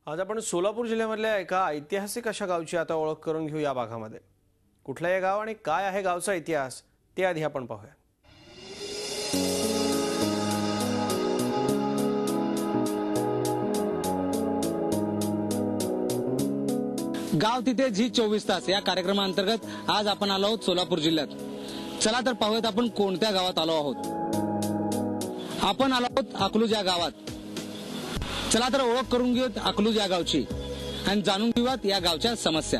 आज आपण सोलापूर जिल्ह्यामधल्या एका ऐतिहासिक अशा गावची आता ओळख करून घेऊ या भागामध्ये। कुठलं हे गाव आणि काय आहे गावचा इतिहास ते आधी आपण पाहूया। गाव तिथे जी 24 तास या कार्यक्रमांतर्गत आज आपण आलो आहोत सोलापूर जिल्ह्यात। चला तर पाहूयात आपण कोणत्या गावात आलो आहोत। आपण आलो आहोत अकलूज या गावात। चला तर ओळख करून घेऊयात अकलूज या गावची आणि जाणून घेऊयात या गावच्या समस्या।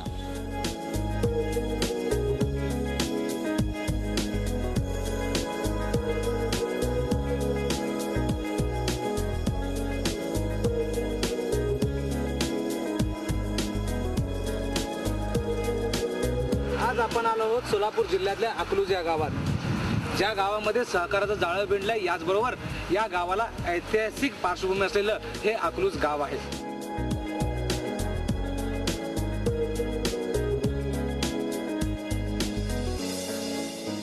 आज आपण आलो आहोत सोलापूर जिल्ह्यातल्या अकलूज या गावात, ज्या गावामध्ये सहकाराचं जाळं विणलंय। याचबरोबर या गावाला ऐतिहासिक पार्श्वभूमी असलेलं हे अकलूज गाव आहे।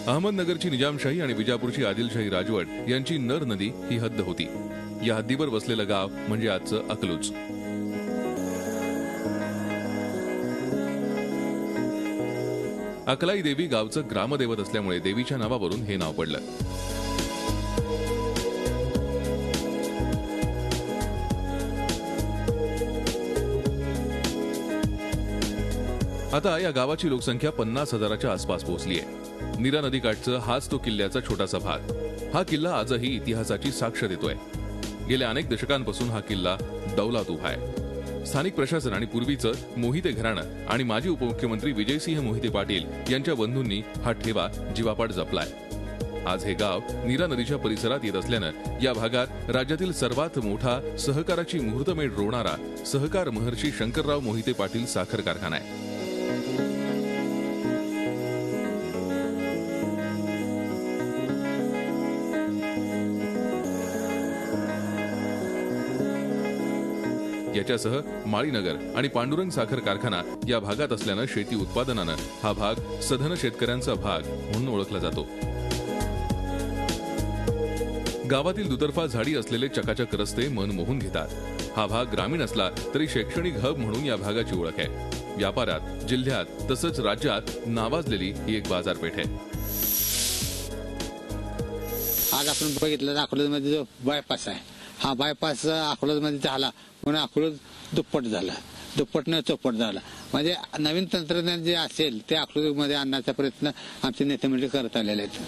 अहमदनगरची निजामशाही आणि विजापूरची आदिलशाही राजवट यांची नर नदी ही हद्द होती। या हद्दीवर वसलेलं गाव म्हणजे आजचं अकलूज। अकलाई देवी गावचं ग्रामदैवत असल्यामुळे देवीच्या नावावरून हे नाव पडलं। आता या गावाची लोकसंख्या 50,000च्या आसपास पोहोचली आहे। नीरा नदीकाठचं हाच तो किल्ल्याचा छोटासा भाग। हा किल्ला आजही इतिहासाची साक्ष देतोय। गेल्या अनेक दशकांपासून हा किल्ला डौलात उभा आहे। स्थानिक प्रशासन आणि पूर्वीचं मोहिते घराणं आणि माजी उपमुख्यमंत्री विजयसिंह मोहिते पाटील यांच्या बंधूंनी हा ठेवा जीवापाड जपलाय। आज हे गाव नीरा नदीच्या परिसरात येत असल्यानं या भागात राज्यातील सर्वात मोठा सहकाराची मुहूर्तमेढ रोवणारा सहकार महर्षी शंकरराव मोहिते पाटील साखर कारखाना आहे। याच्यासह माळीनगर आणि पांडुरंग साखर कारखाना या भागात असल्यानं शेती उत्पादनानं हा भाग सधन शेतकऱ्यांचा भाग म्हणून ओळखला जातो। गावातील दुतर्फा झाडी असलेले चकाचक रस्ते मन मोहून घेतात। हा भाग ग्रामीण असला तरी शैक्षणिक हब म्हणून या भागाची ओळख आहे। व्यापारात, जिल्ह्यात तसंच राज्यात नावाजलेली ही एक बाजारपेठ आहे। आज आपण बघितलं अकलूजमध्ये जो बायपास आहे, हा बायपास अकलूजमध्ये झाला म्हणून अकलूज दुप्पट झाला, दुप्पटने चौपट झाला। म्हणजे नवीन तंत्रज्ञान जे असेल ते अकलूजमध्ये आणण्याचा प्रयत्न आमचे नेते मंडळी करत आलेले आहेत।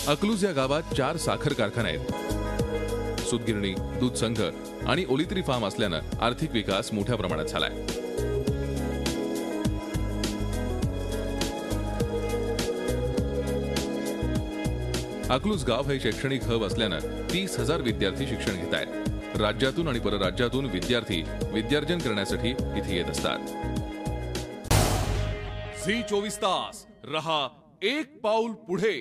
अकलूज या गावात 4 साखर कारखाने आहेत। सूतगिरणी, दूध संघ आणि ओलित्री फार्म असल्यानं आर्थिक विकास मोठ्या प्रमाणात झालाय। अकलूज गाव हे शैक्षणिक हब असल्यानं 30,000 विद्यार्थी शिक्षण घेत आहेत। राज्यातून आणि परराज्यातून विद्यार्थी विद्यार्जन करण्यासाठी इथे येत असतात। झी 24 तास रहा एक पाऊल पुढे।